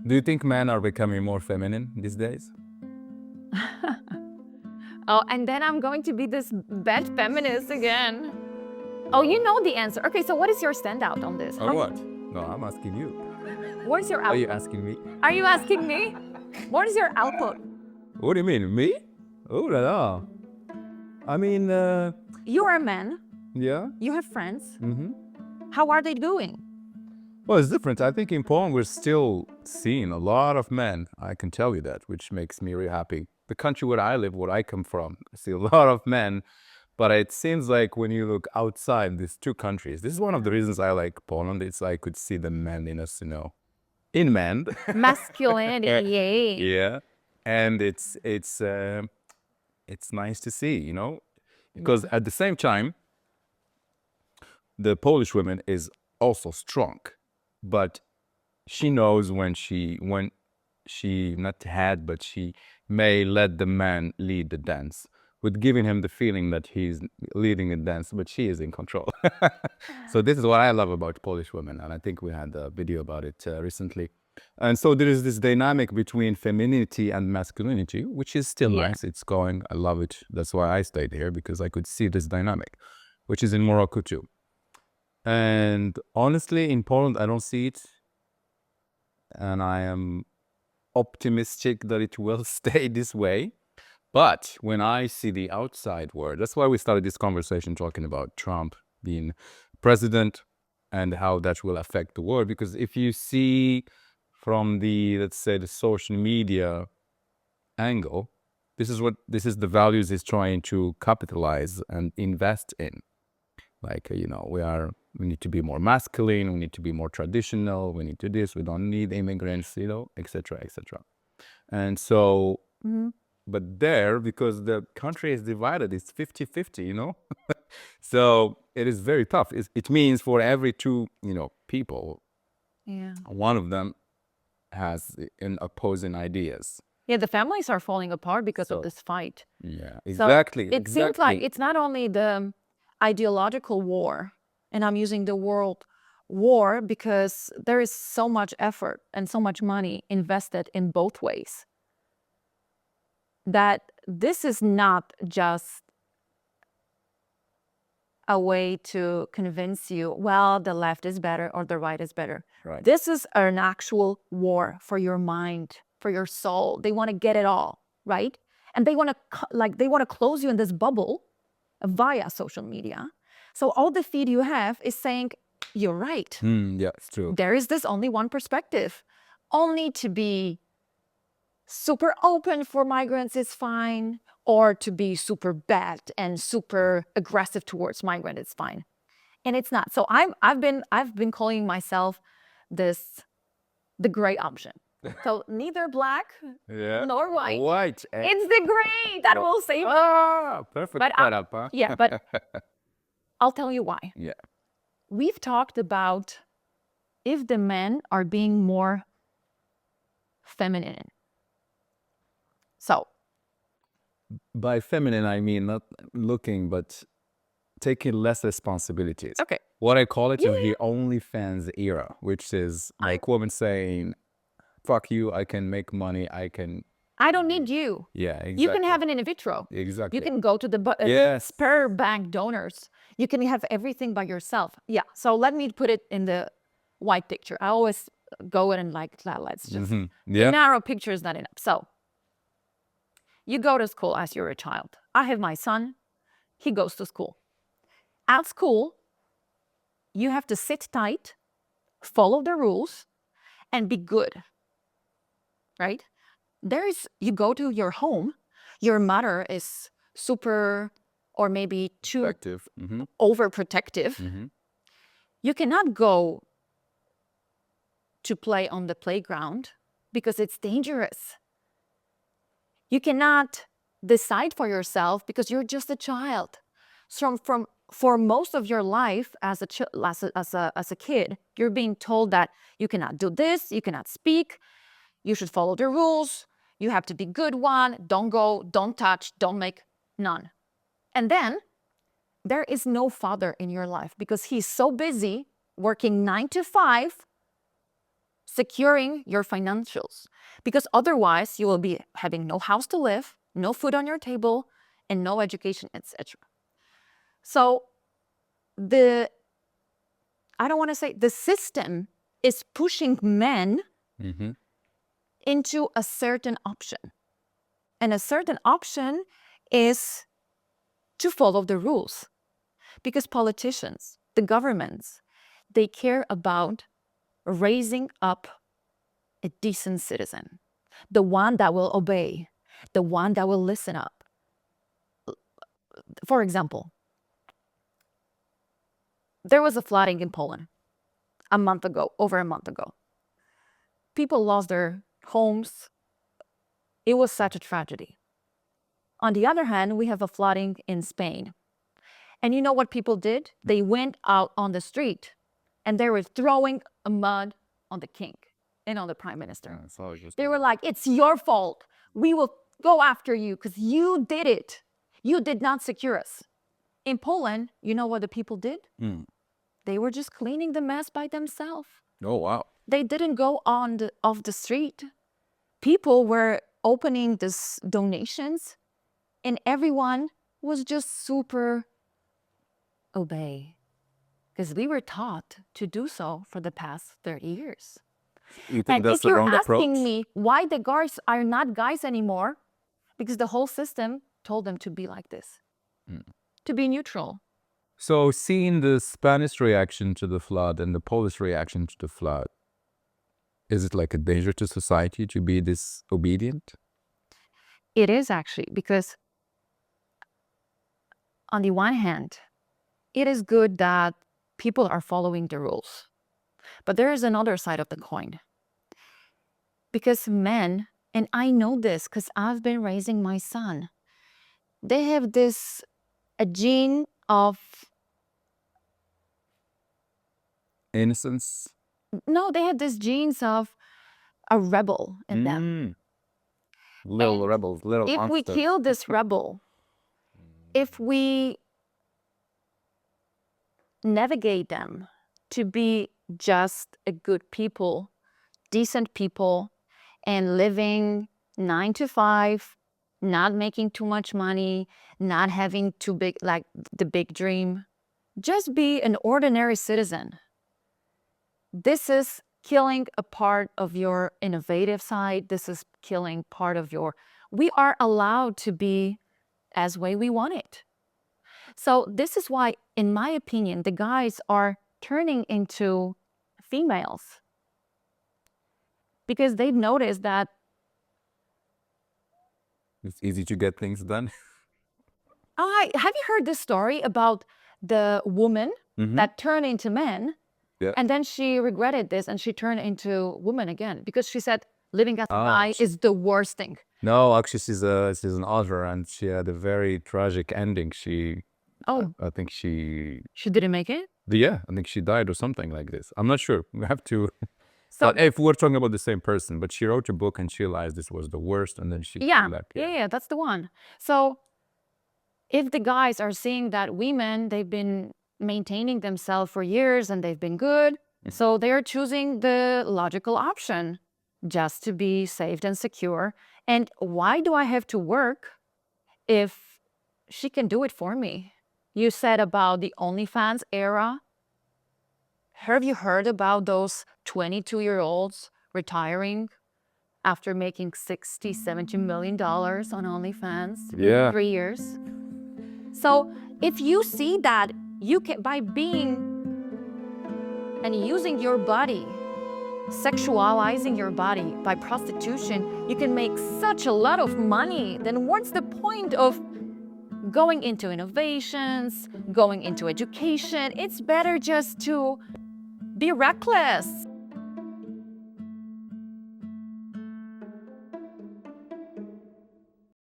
Do you think men are becoming more feminine these days? Oh, and then I'm going to be this bad feminist again. Oh, you know the answer. Okay, so what is your standout on this? Or what? No, I'm asking you. What is your Are you output? asking me? Are you asking me? What is your output? What do you mean? Me? Oh la la. I mean, You are a man. yeah. You have friends. Mm-hmm. How are they doing? Well, it's different. I think in Poland we're still seeing a lot of men. I can tell you that, which makes me really happy. The country where I live, where I come from, I see a lot of men. But it seems like when you look outside these two countries, this is one of the reasons I like Poland. It's I could see the manliness, in men. Masculinity, yay. Yeah, and it's nice to see, because at the same time, the Polish woman is also strong, but she knows when she not had, but she may let the man lead the dance, with giving him the feeling that he's leading the dance, but she is in control. So this is what I love about Polish women, and I think we had a video about it recently. And so there is this dynamic between femininity and masculinity, which is still nice. It's going. I love it. That's why I stayed here, because I could see this dynamic, which is in Morocco too. And honestly, in Poland, I don't see it. And I am optimistic that it will stay this way. But when I see the outside world, that's why we started this conversation talking about Trump being president and how that will affect the world. Because if you see from the, let's say, the social media angle, this is the values he's trying to capitalize and invest in. Like, we need to be more masculine, we need to be more traditional, we need to this, we don't need immigrants, etc., etc. And so, but there, because the country is divided, it's 50-50, so it is very tough. It means for every two, people, one of them has an opposing ideas. Yeah, the families are falling apart because of this fight. Yeah, So exactly. it seems like it's not only the ideological war, and I'm using the word war because there is so much effort and so much money invested in both ways, that this is not just a way to convince you, well, the left is better or the right is better. Right. This is an actual war for your mind, for your soul. They want to get it all, right? And they want to close you in this bubble via social media. So all the feed you have is saying, you're right. Yeah, it's true. There is this only one perspective. Only to be super open for migrants is fine, or to be super bad and super aggressive towards migrants is fine. And it's not. So I've been calling myself the gray option. So neither black nor white. White. It's the gray that will save. Perfect But setup, huh? Yeah, but I'll tell you why. Yeah. We've talked about if the men are being more feminine. So By feminine, I mean not looking, but taking less responsibilities. okay. What I call it is the OnlyFans era, which is like women saying, fuck you, I can make money, I don't need you. Yeah, exactly. You can have it in vitro. Exactly. You can go to the spare bank donors. You can have everything by yourself. Yeah. So let me put it in the white picture. I always go in and let's just narrow picture is not enough. So you go to school as you're a child. I have my son. He goes to school. At school, you have to sit tight, follow the rules, and be good. Right? You go to your home, your mother is super or maybe too overprotective. You cannot go to play on the playground because it's dangerous. You cannot decide for yourself because you're just a child. So for most of your life as a kid, you're being told that you cannot do this, you cannot speak, you should follow the rules, you have to be good one, don't go, don't touch, don't make, none. And then there is no father in your life because he's so busy working 9 to 5 securing your financials, because otherwise you will be having no house to live, no food on your table, and no education, etc. So the system is pushing men into a certain option. And a certain option is to follow the rules. Because politicians, the governments, they care about raising up a decent citizen, the one that will obey, the one that will listen up. For example, there was a flooding in Poland over a month ago. People lost their homes. It was such a tragedy. On the other hand, we have a flooding in Spain. And you know what people did? They went out on the street and they were throwing mud on the king and on the prime minister. They were like, it's your fault. We will go after you because you did it. You did not secure us. In Poland, you know what the people did? They were just cleaning the mess by themselves. Oh, wow. They didn't go off the street. People were opening these donations and everyone was just super obey, because we were taught to do so for the past 30 years. You think And that's if the you're wrong asking approach? me why the guys are not guys anymore, because the whole system told them to be like this, to be neutral. So seeing the Spanish reaction to the flood and the Polish reaction to the flood, is it like a danger to society to be disobedient? It is actually, because on the one hand, it is good that people are following the rules. But there is another side of the coin. Because men, and I know this because I've been raising my son, they have a gene of, Innocence? no, they have this genes of a rebel in them. Little And rebels, little if we monsters. kill this rebel, if we navigate them to be just a good people, decent people, and living 9 to 5, not making too much money, not having too big, like the big dream, just be an ordinary citizen. This is killing a part of your innovative side. This is killing part of we are allowed to be as way we want it. So this is why, in my opinion, the guys are turning into females, because they've noticed that It's easy to get things done. have you heard this story about the woman that turned into men? Yeah. And then she regretted this and she turned into woman again because she said living as a Ah, guy is the worst thing. No, actually, she's an author, and she had a very tragic ending. Oh, I think she didn't make it? yeah, I think she died or something like this. I'm not sure. We have to. So But if we're talking about the same person, but she wrote a book and she realized this was the worst, and then she came back. yeah, that's the one. So if the guys are seeing that women, they've been maintaining themselves for years and they've been good, so they're choosing the logical option just to be safe and secure. And why do I have to work if she can do it for me? You said about the OnlyFans era. Have you heard about those 22-year-olds retiring after making $60, $70 million on OnlyFans in 3 years? So if you see that you can, by being and using your body, sexualizing your body by prostitution, you can make such a lot of money, then what's the point of going into innovations, going into education? It's better just to be reckless